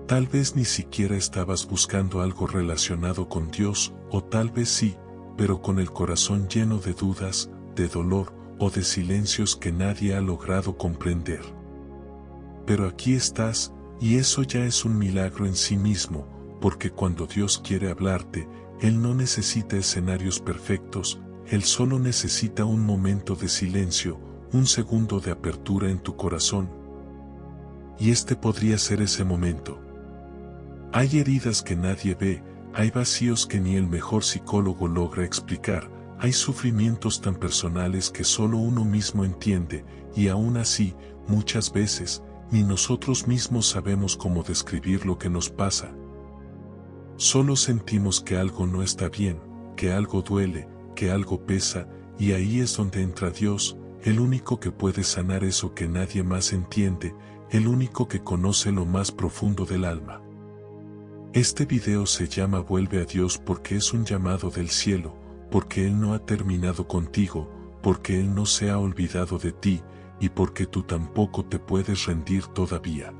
Tal vez ni siquiera estabas buscando algo relacionado con Dios, o tal vez sí, pero con el corazón lleno de dudas, de dolor o de silencios que nadie ha logrado comprender. Pero aquí estás, y eso ya es un milagro en sí mismo, porque cuando Dios quiere hablarte, Él no necesita escenarios perfectos, Él solo necesita un momento de silencio, un segundo de apertura en tu corazón. Y este podría ser ese momento. Hay heridas que nadie ve, hay vacíos que ni el mejor psicólogo logra explicar, hay sufrimientos tan personales que solo uno mismo entiende, y aún así, muchas veces, ni nosotros mismos sabemos cómo describir lo que nos pasa. Solo sentimos que algo no está bien, que algo duele, que algo pesa, y ahí es donde entra Dios, el único que puede sanar eso que nadie más entiende, el único que conoce lo más profundo del alma. Este video se llama Vuelve a Dios porque es un llamado del cielo, porque Él no ha terminado contigo, porque Él no se ha olvidado de ti, y porque tú tampoco te puedes rendir todavía.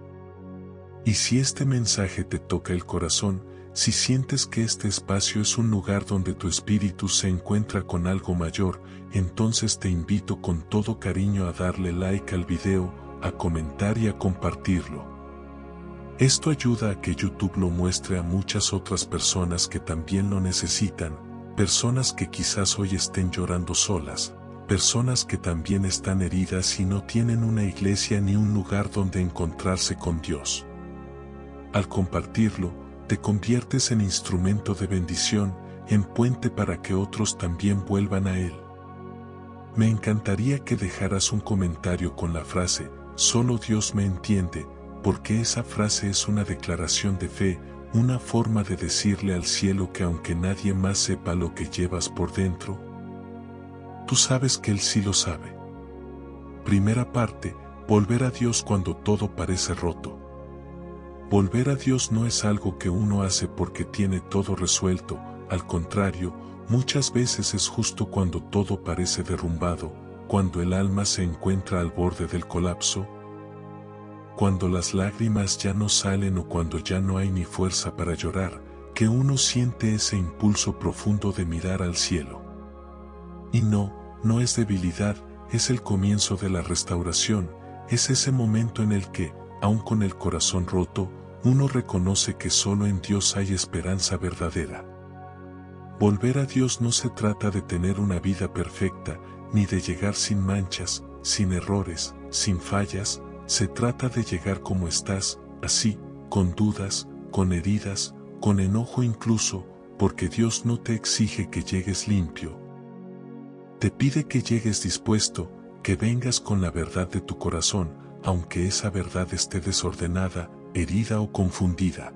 Y si este mensaje te toca el corazón, si sientes que este espacio es un lugar donde tu espíritu se encuentra con algo mayor, entonces te invito con todo cariño a darle like al video, a comentar y a compartirlo. Esto ayuda a que YouTube lo muestre a muchas otras personas que también lo necesitan, personas que quizás hoy estén llorando solas, personas que también están heridas y no tienen una iglesia ni un lugar donde encontrarse con Dios. Al compartirlo, te conviertes en instrumento de bendición, en puente para que otros también vuelvan a Él. Me encantaría que dejaras un comentario con la frase, solo Dios me entiende, porque esa frase es una declaración de fe, una forma de decirle al cielo que aunque nadie más sepa lo que llevas por dentro, tú sabes que Él sí lo sabe. Primera parte, volver a Dios cuando todo parece roto. Volver a Dios no es algo que uno hace porque tiene todo resuelto, al contrario, muchas veces es justo cuando todo parece derrumbado, cuando el alma se encuentra al borde del colapso, cuando las lágrimas ya no salen o cuando ya no hay ni fuerza para llorar, que uno siente ese impulso profundo de mirar al cielo. Y no es debilidad, es el comienzo de la restauración, es ese momento en el que, aun con el corazón roto, uno reconoce que solo en Dios hay esperanza verdadera. Volver a Dios no se trata de tener una vida perfecta, ni de llegar sin manchas, sin errores, sin fallas, se trata de llegar como estás, así, con dudas, con heridas, con enojo incluso, porque Dios no te exige que llegues limpio. Te pide que llegues dispuesto, que vengas con la verdad de tu corazón, aunque esa verdad esté desordenada, herida o confundida.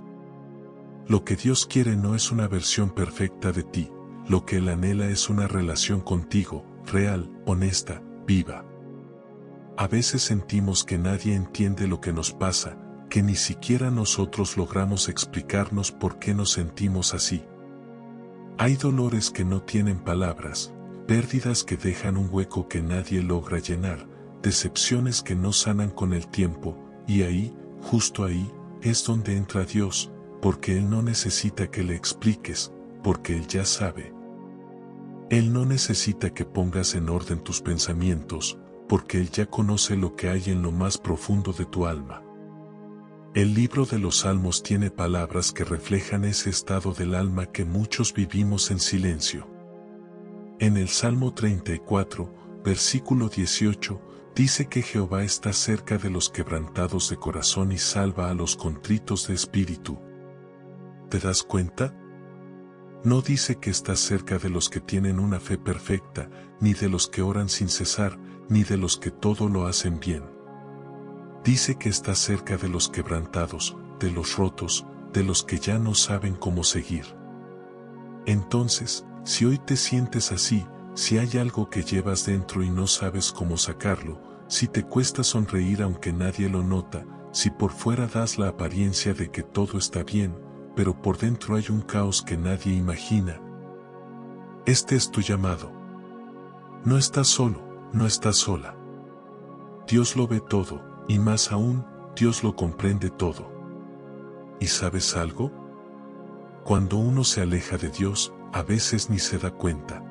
Lo que Dios quiere no es una versión perfecta de ti, lo que Él anhela es una relación contigo, real, honesta, viva. A veces sentimos que nadie entiende lo que nos pasa, que ni siquiera nosotros logramos explicarnos por qué nos sentimos así. Hay dolores que no tienen palabras, pérdidas que dejan un hueco que nadie logra llenar, decepciones que no sanan con el tiempo, y ahí, justo ahí, es donde entra Dios, porque Él no necesita que le expliques, porque Él ya sabe. Él no necesita que pongas en orden tus pensamientos, porque Él ya conoce lo que hay en lo más profundo de tu alma. El libro de los Salmos tiene palabras que reflejan ese estado del alma que muchos vivimos en silencio. En el Salmo 34, versículo 18, dice que Jehová está cerca de los quebrantados de corazón y salva a los contritos de espíritu. ¿Te das cuenta? No dice que está cerca de los que tienen una fe perfecta, ni de los que oran sin cesar, ni de los que todo lo hacen bien. Dice que está cerca de los quebrantados, de los rotos, de los que ya no saben cómo seguir. Entonces, si hoy te sientes así, si hay algo que llevas dentro y no sabes cómo sacarlo, si te cuesta sonreír aunque nadie lo nota, si por fuera das la apariencia de que todo está bien, pero por dentro hay un caos que nadie imagina. Este es tu llamado. No estás solo, no estás sola. Dios lo ve todo, y más aún, Dios lo comprende todo. ¿Y sabes algo? Cuando uno se aleja de Dios, a veces ni se da cuenta.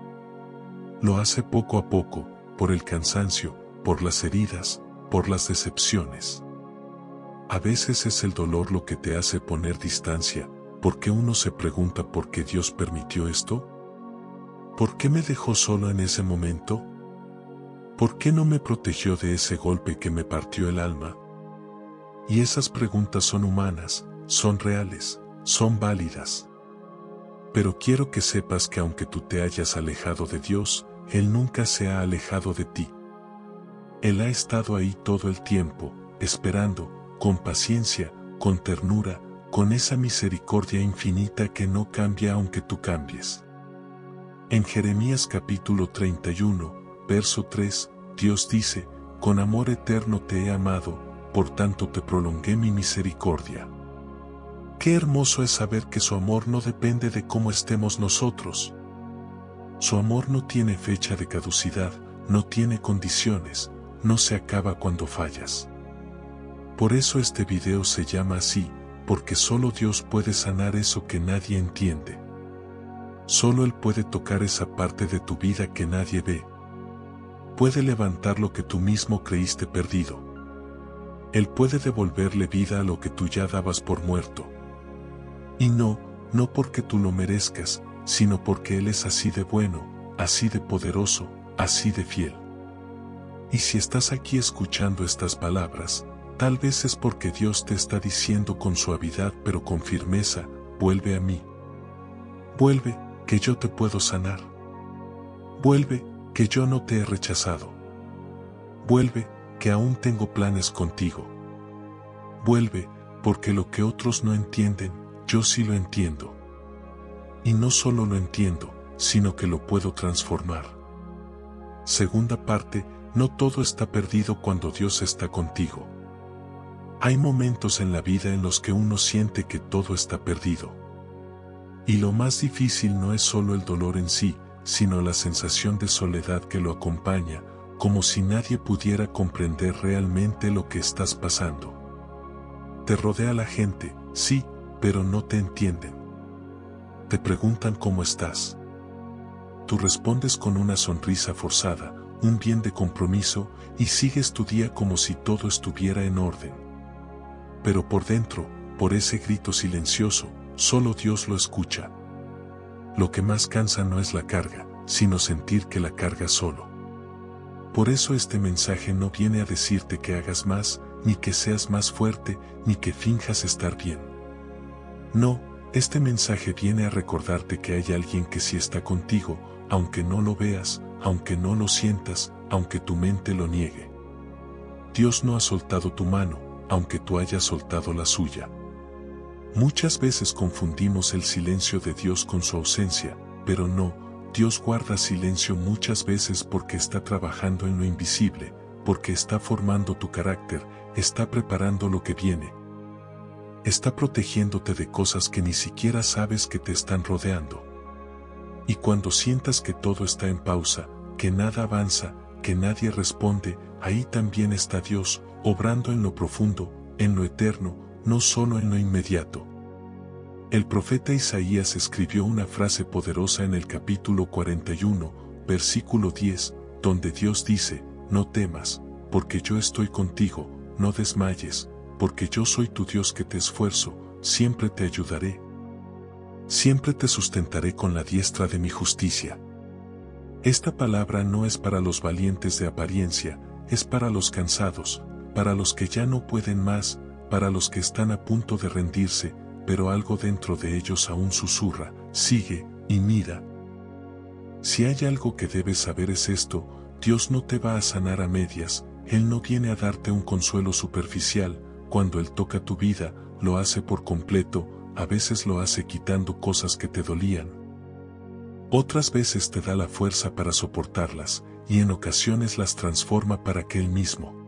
Lo hace poco a poco, por el cansancio, por las heridas, por las decepciones. A veces es el dolor lo que te hace poner distancia, porque uno se pregunta por qué Dios permitió esto. ¿Por qué me dejó solo en ese momento? ¿Por qué no me protegió de ese golpe que me partió el alma? Y esas preguntas son humanas, son reales, son válidas. Pero quiero que sepas que aunque tú te hayas alejado de Dios, Él nunca se ha alejado de ti. Él ha estado ahí todo el tiempo, esperando, con paciencia, con ternura, con esa misericordia infinita que no cambia aunque tú cambies. En Jeremías capítulo 31, verso 3, Dios dice, con amor eterno te he amado, por tanto te prolongué mi misericordia. Qué hermoso es saber que su amor no depende de cómo estemos nosotros. Su amor no tiene fecha de caducidad, no tiene condiciones, no se acaba cuando fallas. Por eso este video se llama así, porque solo Dios puede sanar eso que nadie entiende. Solo Él puede tocar esa parte de tu vida que nadie ve. Puede levantar lo que tú mismo creíste perdido. Él puede devolverle vida a lo que tú ya dabas por muerto. Y no porque tú lo merezcas, sino porque Él es así de bueno, así de poderoso, así de fiel. Y si estás aquí escuchando estas palabras, tal vez es porque Dios te está diciendo con suavidad pero con firmeza, vuelve a mí. Vuelve, que yo te puedo sanar. Vuelve, que yo no te he rechazado. Vuelve, que aún tengo planes contigo. Vuelve, porque lo que otros no entienden, yo sí lo entiendo. Y no solo lo entiendo, sino que lo puedo transformar. Segunda parte, no todo está perdido cuando Dios está contigo. Hay momentos en la vida en los que uno siente que todo está perdido. Y lo más difícil no es solo el dolor en sí, sino la sensación de soledad que lo acompaña, como si nadie pudiera comprender realmente lo que estás pasando. Te rodea la gente, sí, pero no te entienden. Te preguntan cómo estás. Tú respondes con una sonrisa forzada, un bien de compromiso, y sigues tu día como si todo estuviera en orden. Pero por dentro, por ese grito silencioso, solo Dios lo escucha. Lo que más cansa no es la carga, sino sentir que la cargas solo. Por eso este mensaje no viene a decirte que hagas más, ni que seas más fuerte, ni que finjas estar bien. No, este mensaje viene a recordarte que hay alguien que sí está contigo, aunque no lo veas, aunque no lo sientas, aunque tu mente lo niegue. Dios no ha soltado tu mano, aunque tú hayas soltado la suya. Muchas veces confundimos el silencio de Dios con su ausencia, pero no, Dios guarda silencio muchas veces porque está trabajando en lo invisible, porque está formando tu carácter, está preparando lo que viene. Está protegiéndote de cosas que ni siquiera sabes que te están rodeando. Y cuando sientas que todo está en pausa, que nada avanza, que nadie responde, ahí también está Dios, obrando en lo profundo, en lo eterno, no solo en lo inmediato. El profeta Isaías escribió una frase poderosa en el capítulo 41, versículo 10, donde Dios dice, no temas, porque yo estoy contigo, no desmayes, porque yo soy tu Dios que te esfuerzo, siempre te ayudaré. Siempre te sustentaré con la diestra de mi justicia. Esta palabra no es para los valientes de apariencia, es para los cansados, para los que ya no pueden más, para los que están a punto de rendirse, pero algo dentro de ellos aún susurra, sigue y mira. Si hay algo que debes saber es esto, Dios no te va a sanar a medias, Él no viene a darte un consuelo superficial, cuando Él toca tu vida, lo hace por completo, a veces lo hace quitando cosas que te dolían. Otras veces te da la fuerza para soportarlas, y en ocasiones las transforma para que Él mismo.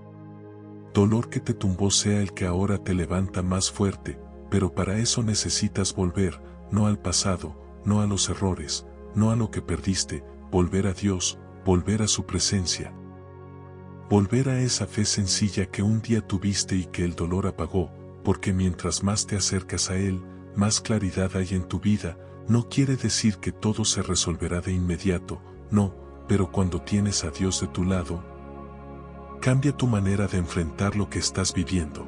Dolor que te tumbó sea el que ahora te levanta más fuerte, pero para eso necesitas volver, no al pasado, no a los errores, no a lo que perdiste, volver a Dios, volver a su presencia. Volver a esa fe sencilla que un día tuviste y que el dolor apagó, porque mientras más te acercas a Él, más claridad hay en tu vida. No quiere decir que todo se resolverá de inmediato, no, pero cuando tienes a Dios de tu lado, cambia tu manera de enfrentar lo que estás viviendo.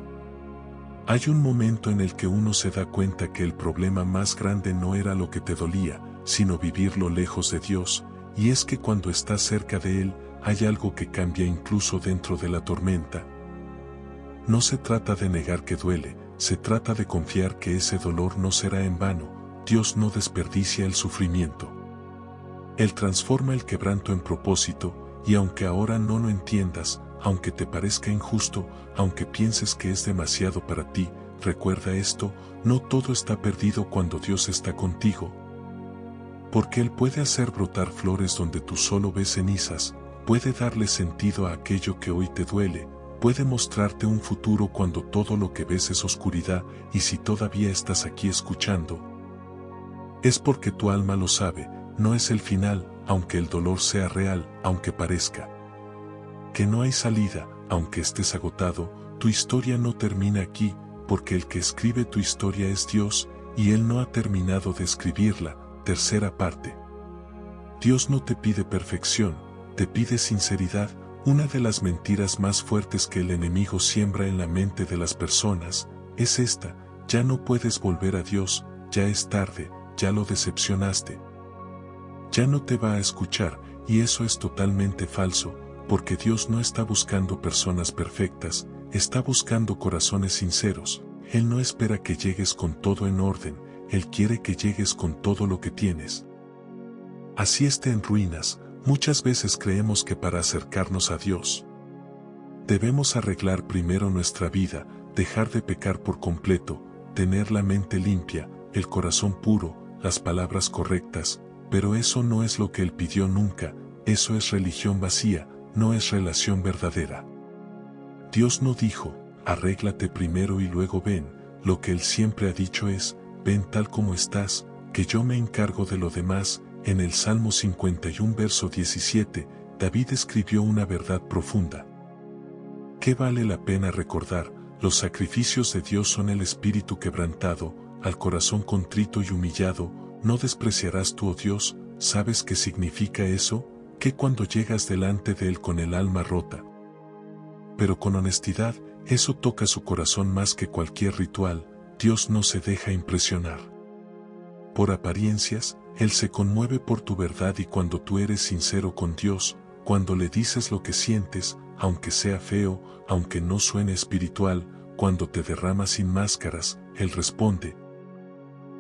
Hay un momento en el que uno se da cuenta que el problema más grande no era lo que te dolía, sino vivirlo lejos de Dios, y es que cuando estás cerca de Él, hay algo que cambia incluso dentro de la tormenta. No se trata de negar que duele, se trata de confiar que ese dolor no será en vano. Dios no desperdicia el sufrimiento. Él transforma el quebranto en propósito, y aunque ahora no lo entiendas, aunque te parezca injusto, aunque pienses que es demasiado para ti, recuerda esto: no todo está perdido cuando Dios está contigo. Porque Él puede hacer brotar flores donde tú solo ves cenizas, puede darle sentido a aquello que hoy te duele, puede mostrarte un futuro cuando todo lo que ves es oscuridad, y si todavía estás aquí escuchando, es porque tu alma lo sabe, no es el final, aunque el dolor sea real, aunque parezca que no hay salida, aunque estés agotado, tu historia no termina aquí, porque el que escribe tu historia es Dios, y Él no ha terminado de escribirla. Tercera parte. Dios no te pide perfección, te pide sinceridad. Una de las mentiras más fuertes que el enemigo siembra en la mente de las personas es esta: ya no puedes volver a Dios, ya es tarde, ya lo decepcionaste, ya no te va a escuchar, y eso es totalmente falso, porque Dios no está buscando personas perfectas, está buscando corazones sinceros. Él no espera que llegues con todo en orden, Él quiere que llegues con todo lo que tienes. Así esté en ruinas, muchas veces creemos que para acercarnos a Dios debemos arreglar primero nuestra vida, dejar de pecar por completo, tener la mente limpia, el corazón puro, las palabras correctas, pero eso no es lo que Él pidió nunca. Eso es religión vacía, no es relación verdadera. Dios no dijo: arréglate primero y luego ven. Lo que Él siempre ha dicho es: ven tal como estás, que yo me encargo de lo demás. En el Salmo 51 verso 17, David escribió una verdad profunda que vale la pena recordar: los sacrificios de Dios son el espíritu quebrantado, al corazón contrito y humillado, no despreciarás tú, oh Dios. ¿Sabes qué significa eso? Que cuando llegas delante de Él con el alma rota, pero con honestidad, eso toca su corazón más que cualquier ritual. Dios no se deja impresionar por apariencias, Él se conmueve por tu verdad, y cuando tú eres sincero con Dios, cuando le dices lo que sientes, aunque sea feo, aunque no suene espiritual, cuando te derramas sin máscaras, Él responde.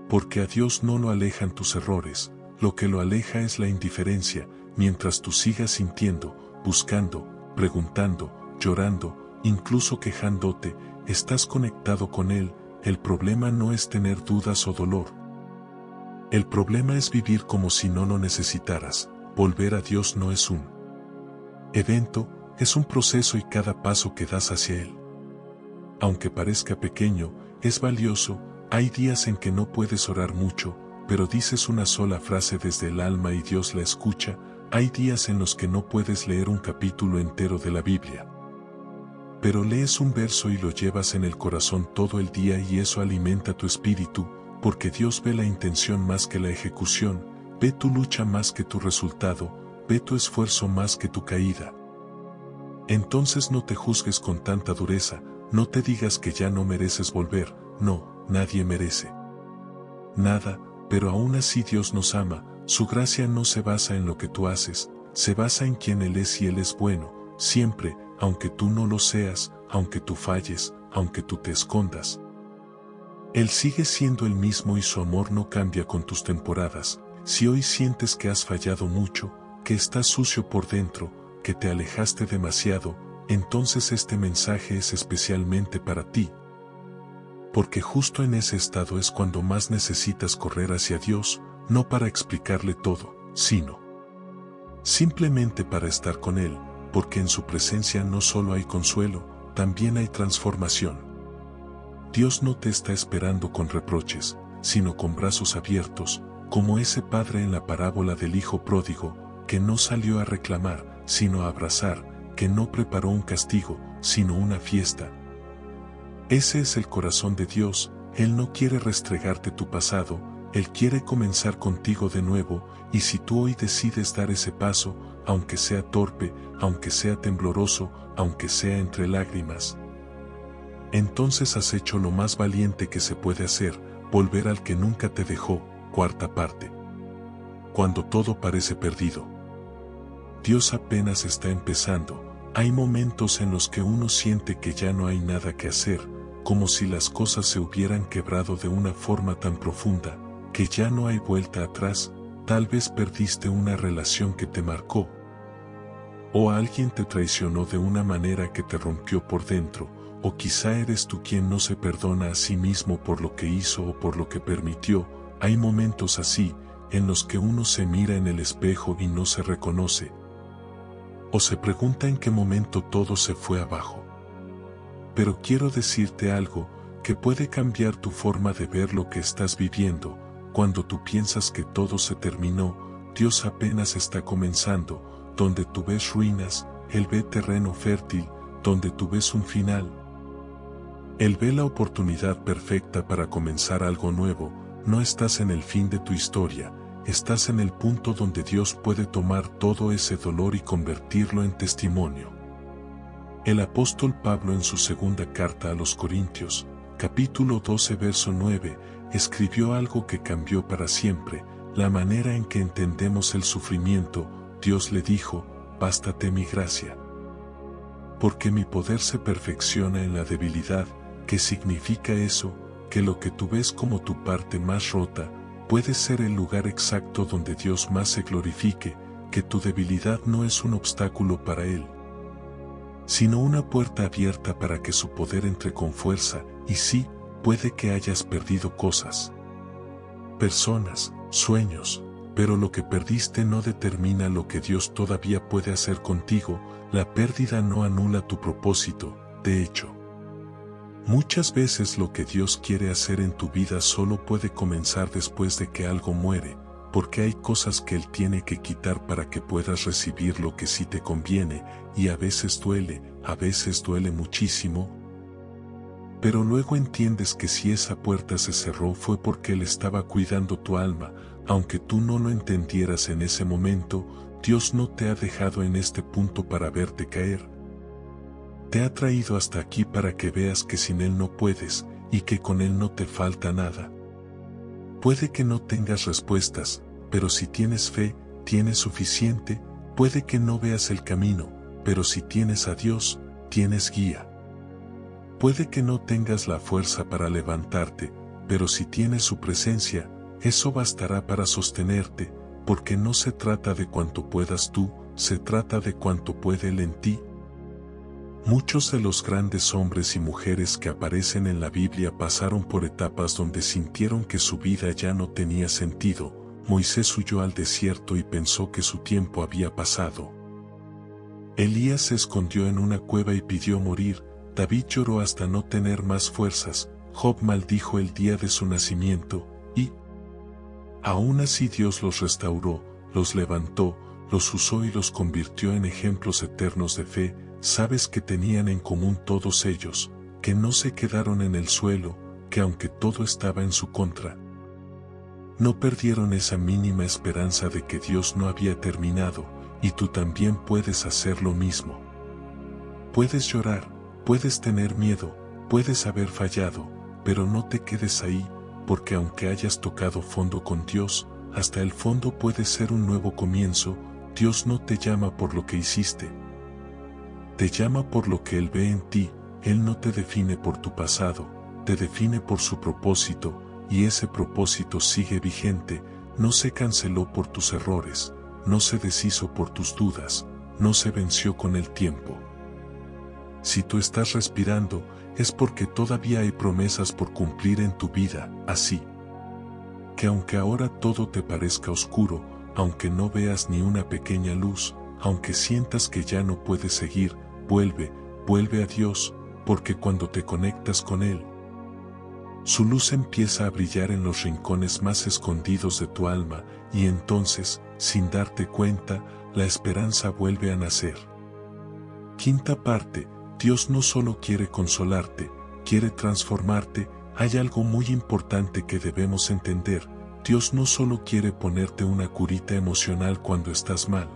Porque a Dios no lo alejan tus errores, lo que lo aleja es la indiferencia. Mientras tú sigas sintiendo, buscando, preguntando, llorando, incluso quejándote, estás conectado con Él. El problema no es tener dudas o dolor. El problema es vivir como si no lo necesitaras. Volver a Dios no es un evento, es un proceso, y cada paso que das hacia Él, aunque parezca pequeño, es valioso. Hay días en que no puedes orar mucho, pero dices una sola frase desde el alma y Dios la escucha. Hay días en los que no puedes leer un capítulo entero de la Biblia, pero lees un verso y lo llevas en el corazón todo el día, y eso alimenta tu espíritu, porque Dios ve la intención más que la ejecución, ve tu lucha más que tu resultado, ve tu esfuerzo más que tu caída. Entonces no te juzgues con tanta dureza, no te digas que ya no mereces volver. No, nadie merece nada, pero aún así Dios nos ama. Su gracia no se basa en lo que tú haces, se basa en quién Él es, y Él es bueno, siempre, aunque tú no lo seas, aunque tú falles, aunque tú te escondas. Él sigue siendo el mismo, y su amor no cambia con tus temporadas. Si hoy sientes que has fallado mucho, que estás sucio por dentro, que te alejaste demasiado, entonces este mensaje es especialmente para ti. Porque justo en ese estado es cuando más necesitas correr hacia Dios, no para explicarle todo, sino simplemente para estar con Él, porque en su presencia no solo hay consuelo, también hay transformación. Dios no te está esperando con reproches, sino con brazos abiertos, como ese padre en la parábola del hijo pródigo, que no salió a reclamar, sino a abrazar, que no preparó un castigo, sino una fiesta. Ese es el corazón de Dios. Él no quiere restregarte tu pasado, Él quiere comenzar contigo de nuevo, y si tú hoy decides dar ese paso, aunque sea torpe, aunque sea tembloroso, aunque sea entre lágrimas, entonces has hecho lo más valiente que se puede hacer, volver al que nunca te dejó. Cuarta parte. Cuando todo parece perdido. Dios apenas está empezando. Hay momentos en los que uno siente que ya no hay nada que hacer, como si las cosas se hubieran quebrado de una forma tan profunda, que ya no hay vuelta atrás. Tal vez perdiste una relación que te marcó, o alguien te traicionó de una manera que te rompió por dentro, o quizá eres tú quien no se perdona a sí mismo por lo que hizo o por lo que permitió. Hay momentos así, en los que uno se mira en el espejo y no se reconoce, o se pregunta en qué momento todo se fue abajo. Pero quiero decirte algo que puede cambiar tu forma de ver lo que estás viviendo. Cuando tú piensas que todo se terminó, Dios apenas está comenzando. Donde tú ves ruinas, Él ve terreno fértil. Donde tú ves un final, Él ve la oportunidad perfecta para comenzar algo nuevo. No estás en el fin de tu historia, estás en el punto donde Dios puede tomar todo ese dolor y convertirlo en testimonio. El apóstol Pablo en su segunda carta a los Corintios, capítulo 12 verso 9, escribió algo que cambió para siempre, la manera en que entendemos el sufrimiento. Dios le dijo: bástate mi gracia. Porque mi poder se perfecciona en la debilidad. ¿Qué significa eso? Que lo que tú ves como tu parte más rota, puede ser el lugar exacto donde Dios más se glorifique, que tu debilidad no es un obstáculo para Él, sino una puerta abierta para que su poder entre con fuerza. Y sí, puede que hayas perdido cosas, personas, sueños, pero lo que perdiste no determina lo que Dios todavía puede hacer contigo. La pérdida no anula tu propósito. De hecho, muchas veces lo que Dios quiere hacer en tu vida solo puede comenzar después de que algo muere, porque hay cosas que Él tiene que quitar para que puedas recibir lo que sí te conviene, y a veces duele muchísimo. Pero luego entiendes que si esa puerta se cerró fue porque Él estaba cuidando tu alma. Aunque tú no lo entendieras en ese momento, Dios no te ha dejado en este punto para verte caer. Te ha traído hasta aquí para que veas que sin Él no puedes, y que con Él no te falta nada. Puede que no tengas respuestas, pero si tienes fe, tienes suficiente. Puede que no veas el camino, pero si tienes a Dios, tienes guía. Puede que no tengas la fuerza para levantarte, pero si tienes su presencia, eso bastará para sostenerte, porque no se trata de cuánto puedas tú, se trata de cuánto puede Él en ti. Muchos de los grandes hombres y mujeres que aparecen en la Biblia pasaron por etapas donde sintieron que su vida ya no tenía sentido. Moisés huyó al desierto y pensó que su tiempo había pasado. Elías se escondió en una cueva y pidió morir. David lloró hasta no tener más fuerzas. Job maldijo el día de su nacimiento, y aún así Dios los restauró, los levantó, los usó y los convirtió en ejemplos eternos de fe. ¿Sabes qué tenían en común todos ellos? Que no se quedaron en el suelo, que aunque todo estaba en su contra, no perdieron esa mínima esperanza de que Dios no había terminado, y tú también puedes hacer lo mismo. Puedes llorar, puedes tener miedo, puedes haber fallado, pero no te quedes ahí, porque aunque hayas tocado fondo con Dios, hasta el fondo puede ser un nuevo comienzo. Dios no te llama por lo que hiciste, te llama por lo que Él ve en ti. Él no te define por tu pasado, te define por su propósito, y ese propósito sigue vigente. No se canceló por tus errores, no se deshizo por tus dudas, no se venció con el tiempo. Si tú estás respirando, es porque todavía hay promesas por cumplir en tu vida. Así que aunque ahora todo te parezca oscuro, aunque no veas ni una pequeña luz, aunque sientas que ya no puedes seguir, vuelve a Dios, porque cuando te conectas con Él, su luz empieza a brillar en los rincones más escondidos de tu alma, y entonces, sin darte cuenta, la esperanza vuelve a nacer. Quinta parte. Dios no solo quiere consolarte, quiere transformarte. Hay algo muy importante que debemos entender: Dios no solo quiere ponerte una curita emocional cuando estás mal.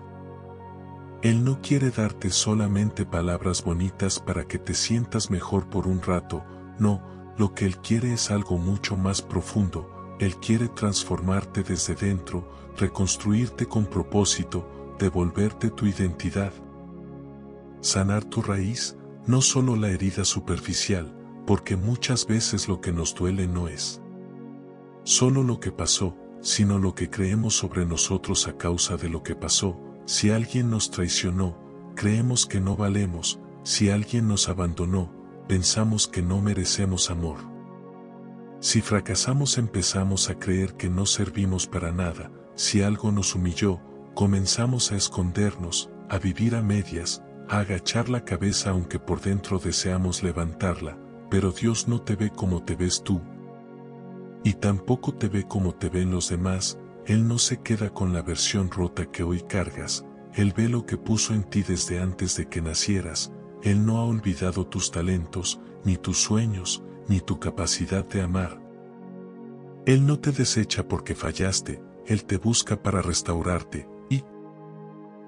Él no quiere darte solamente palabras bonitas para que te sientas mejor por un rato, no, lo que Él quiere es algo mucho más profundo. Él quiere transformarte desde dentro, reconstruirte con propósito, devolverte tu identidad. Sanar tu raíz, no solo la herida superficial, porque muchas veces lo que nos duele no es solo lo que pasó, sino lo que creemos sobre nosotros a causa de lo que pasó. Si alguien nos traicionó, creemos que no valemos. Si alguien nos abandonó, pensamos que no merecemos amor. Si fracasamos, empezamos a creer que no servimos para nada. Si algo nos humilló, comenzamos a escondernos, a vivir a medias, a agachar la cabeza aunque por dentro deseamos levantarla. Pero Dios no te ve como te ves tú, y tampoco te ve como te ven los demás. Él no se queda con la versión rota que hoy cargas. Él ve lo que puso en ti desde antes de que nacieras. Él no ha olvidado tus talentos, ni tus sueños, ni tu capacidad de amar. Él no te desecha porque fallaste, Él te busca para restaurarte, y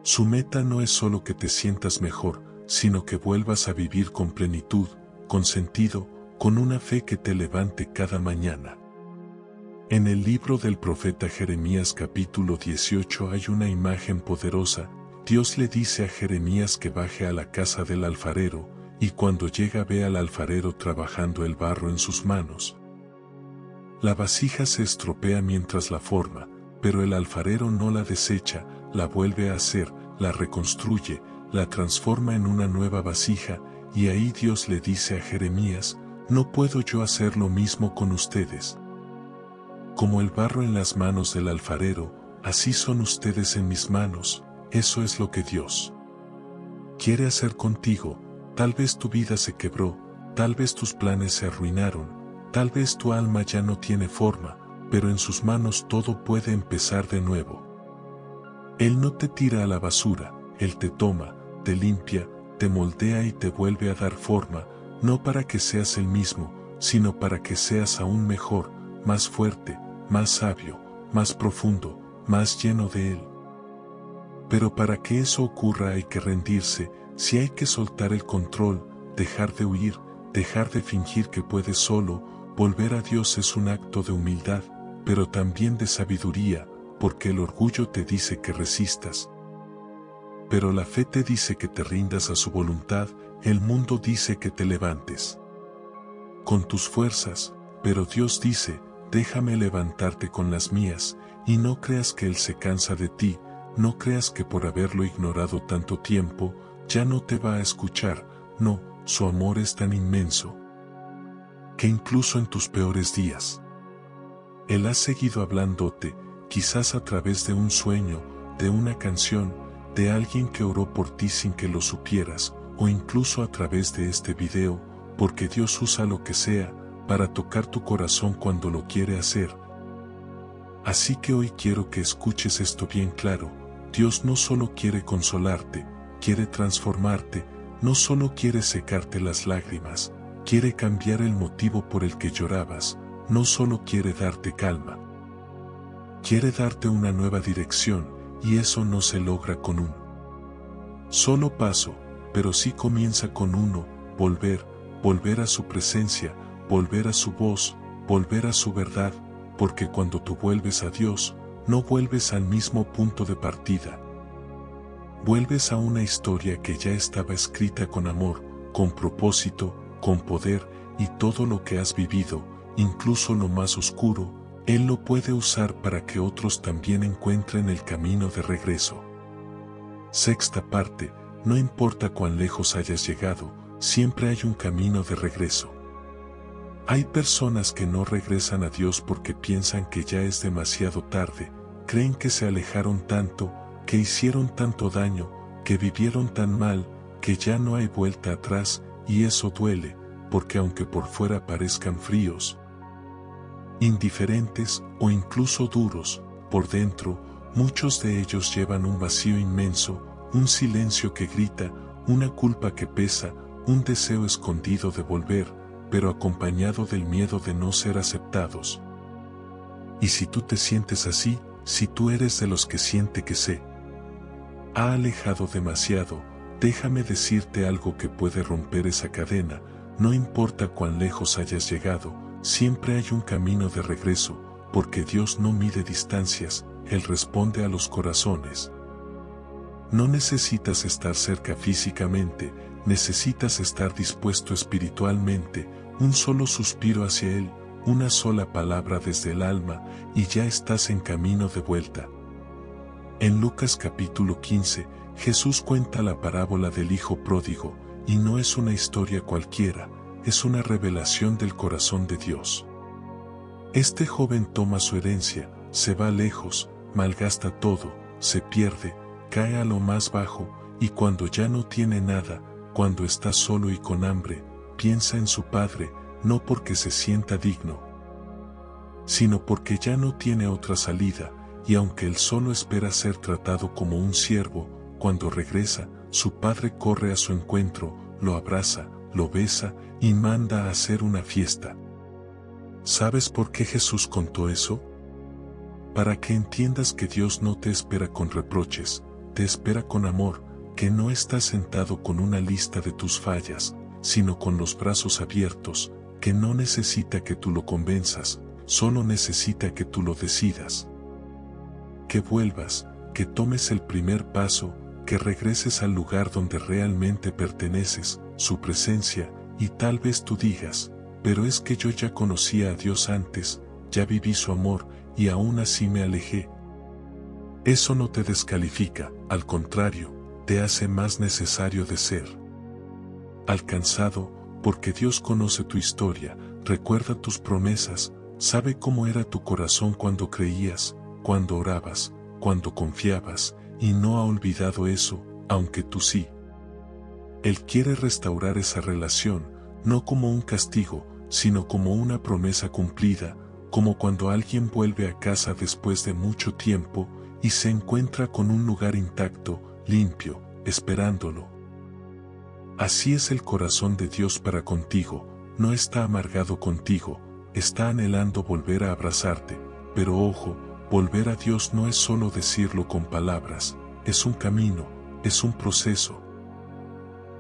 su meta no es solo que te sientas mejor, sino que vuelvas a vivir con plenitud, con sentido, con una fe que te levante cada mañana. En el libro del profeta Jeremías capítulo 18 hay una imagen poderosa. Dios le dice a Jeremías que baje a la casa del alfarero, y cuando llega ve al alfarero trabajando el barro en sus manos. La vasija se estropea mientras la forma, pero el alfarero no la desecha, la vuelve a hacer, la reconstruye, la transforma en una nueva vasija, y ahí Dios le dice a Jeremías: ¿no puedo yo hacer lo mismo con ustedes? Como el barro en las manos del alfarero, así son ustedes en mis manos. Eso es lo que Dios quiere hacer contigo. Tal vez tu vida se quebró, tal vez tus planes se arruinaron, tal vez tu alma ya no tiene forma, pero en sus manos todo puede empezar de nuevo. Él no te tira a la basura, Él te toma, te limpia, te moldea y te vuelve a dar forma, no para que seas el mismo, sino para que seas aún mejor, más fuerte, más sabio, más profundo, más lleno de Él. Pero para que eso ocurra hay que rendirse, si hay que soltar el control, dejar de huir, dejar de fingir que puedes solo. Volver a Dios es un acto de humildad, pero también de sabiduría, porque el orgullo te dice que resistas. Pero la fe te dice que te rindas a su voluntad, el mundo dice que te levantes con tus fuerzas, pero Dios dice: déjame levantarte con las mías. Y no creas que Él se cansa de ti, no creas que por haberlo ignorado tanto tiempo, ya no te va a escuchar. No, su amor es tan inmenso que incluso en tus peores días, Él ha seguido hablándote, quizás a través de un sueño, de una canción, de alguien que oró por ti sin que lo supieras, o incluso a través de este video, porque Dios usa lo que sea para tocar tu corazón cuando lo quiere hacer. Así que hoy quiero que escuches esto bien claro: Dios no solo quiere consolarte, quiere transformarte, no solo quiere secarte las lágrimas, quiere cambiar el motivo por el que llorabas, no solo quiere darte calma, quiere darte una nueva dirección, y eso no se logra con un solo paso, pero sí comienza con uno: volver a su presencia, volver a su voz, volver a su verdad, porque cuando tú vuelves a Dios, no vuelves al mismo punto de partida. Vuelves a una historia que ya estaba escrita con amor, con propósito, con poder, y todo lo que has vivido, incluso lo más oscuro, Él lo puede usar para que otros también encuentren el camino de regreso. Sexta parte: no importa cuán lejos hayas llegado, siempre hay un camino de regreso. Hay personas que no regresan a Dios porque piensan que ya es demasiado tarde, creen que se alejaron tanto, que hicieron tanto daño, que vivieron tan mal, que ya no hay vuelta atrás, y eso duele, porque aunque por fuera parezcan fríos, indiferentes o incluso duros, por dentro, muchos de ellos llevan un vacío inmenso, un silencio que grita, una culpa que pesa, un deseo escondido de volver, pero acompañado del miedo de no ser aceptados. Y si tú te sientes así, si tú eres de los que siente que se ha alejado demasiado, déjame decirte algo que puede romper esa cadena. No importa cuán lejos hayas llegado, siempre hay un camino de regreso, porque Dios no mide distancias, Él responde a los corazones. No necesitas estar cerca físicamente, necesitas estar dispuesto espiritualmente, un solo suspiro hacia Él, una sola palabra desde el alma, y ya estás en camino de vuelta. En Lucas capítulo 15, Jesús cuenta la parábola del Hijo Pródigo, y no es una historia cualquiera, es una revelación del corazón de Dios. Este joven toma su herencia, se va lejos, malgasta todo, se pierde, cae a lo más bajo, y cuando ya no tiene nada, cuando está solo y con hambre, piensa en su padre, no porque se sienta digno, sino porque ya no tiene otra salida, y aunque él solo espera ser tratado como un siervo, cuando regresa, su padre corre a su encuentro, lo abraza, lo besa, y manda a hacer una fiesta. ¿Sabes por qué Jesús contó eso? Para que entiendas que Dios no te espera con reproches, te espera con amor, que no está sentado con una lista de tus fallas, sino con los brazos abiertos, que no necesita que tú lo convenzas, solo necesita que tú lo decidas. Que vuelvas, que tomes el primer paso, que regreses al lugar donde realmente perteneces, su presencia, y tal vez tú digas, pero es que yo ya conocía a Dios antes, ya viví su amor, y aún así me alejé. Eso no te descalifica, al contrario, te hace más necesario de ser alcanzado, porque Dios conoce tu historia, recuerda tus promesas, sabe cómo era tu corazón cuando creías, cuando orabas, cuando confiabas, y no ha olvidado eso, aunque tú sí. Él quiere restaurar esa relación, no como un castigo, sino como una promesa cumplida, como cuando alguien vuelve a casa después de mucho tiempo, y se encuentra con un lugar intacto, limpio, esperándolo. Así es el corazón de Dios para contigo, no está amargado contigo, está anhelando volver a abrazarte, pero ojo, volver a Dios no es solo decirlo con palabras, es un camino, es un proceso.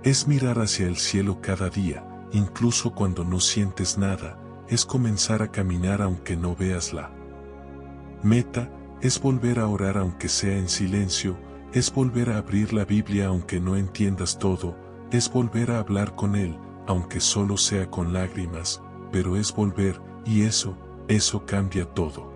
Es mirar hacia el cielo cada día, incluso cuando no sientes nada, es comenzar a caminar aunque no veas la meta, es volver a orar aunque sea en silencio, es volver a abrir la Biblia aunque no entiendas todo, es volver a hablar con Él, aunque solo sea con lágrimas, pero es volver, y eso cambia todo.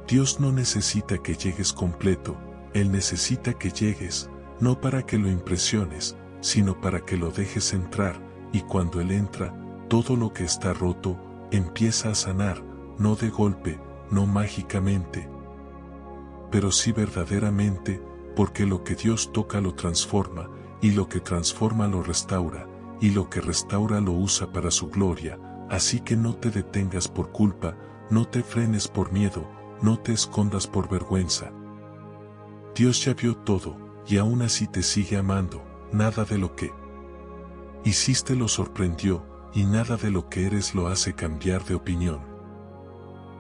Dios no necesita que llegues completo, Él necesita que llegues, no para que lo impresiones, sino para que lo dejes entrar, y cuando Él entra, todo lo que está roto, empieza a sanar, no de golpe, no mágicamente, pero sí verdaderamente, porque lo que Dios toca lo transforma, y lo que transforma lo restaura, y lo que restaura lo usa para su gloria, así que no te detengas por culpa, no te frenes por miedo, no te escondas por vergüenza. Dios ya vio todo, y aún así te sigue amando, nada de lo que hiciste lo sorprendió, y nada de lo que eres lo hace cambiar de opinión.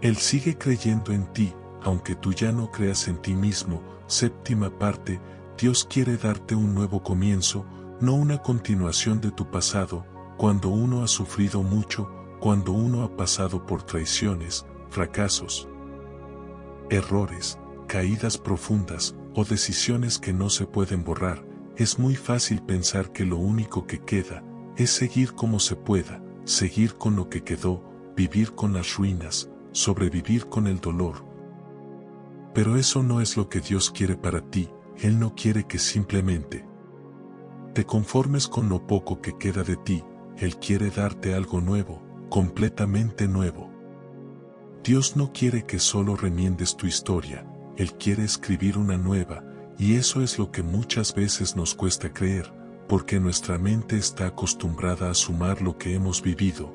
Él sigue creyendo en ti, aunque tú ya no creas en ti mismo. Séptima parte, Dios quiere darte un nuevo comienzo, no una continuación de tu pasado, cuando uno ha sufrido mucho, cuando uno ha pasado por traiciones, fracasos, errores, caídas profundas, o decisiones que no se pueden borrar. Es muy fácil pensar que lo único que queda es seguir como se pueda, seguir con lo que quedó, vivir con las ruinas, sobrevivir con el dolor. Pero eso no es lo que Dios quiere para ti. Él no quiere que simplemente te conformes con lo poco que queda de ti. Él quiere darte algo nuevo, completamente nuevo. Dios no quiere que solo remiendes tu historia, Él quiere escribir una nueva, y eso es lo que muchas veces nos cuesta creer, porque nuestra mente está acostumbrada a sumar lo que hemos vivido.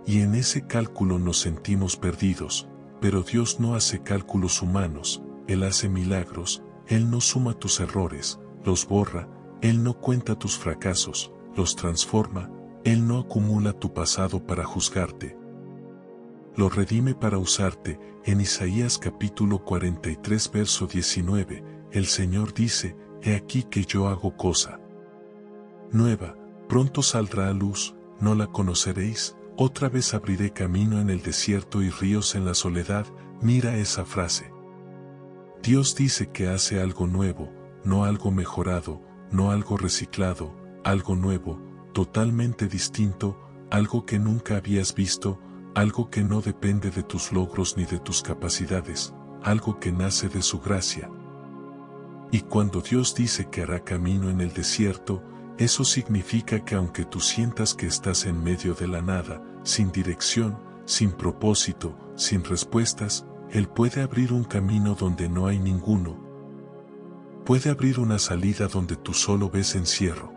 Y en ese cálculo nos sentimos perdidos, pero Dios no hace cálculos humanos, Él hace milagros, Él no suma tus errores, los borra, Él no cuenta tus fracasos, los transforma, Él no acumula tu pasado para juzgarte. Lo redime para usarte. En Isaías capítulo 43 verso 19, el Señor dice, he aquí que yo hago cosa nueva, pronto saldrá a luz, no la conoceréis, otra vez abriré camino en el desierto y ríos en la soledad. Mira esa frase. Dios dice que hace algo nuevo, no algo mejorado, no algo reciclado, algo nuevo, totalmente distinto, algo que nunca habías visto, algo que no depende de tus logros ni de tus capacidades, algo que nace de su gracia. Y cuando Dios dice que hará camino en el desierto, eso significa que aunque tú sientas que estás en medio de la nada, sin dirección, sin propósito, sin respuestas, Él puede abrir un camino donde no hay ninguno. Puede abrir una salida donde tú solo ves encierro.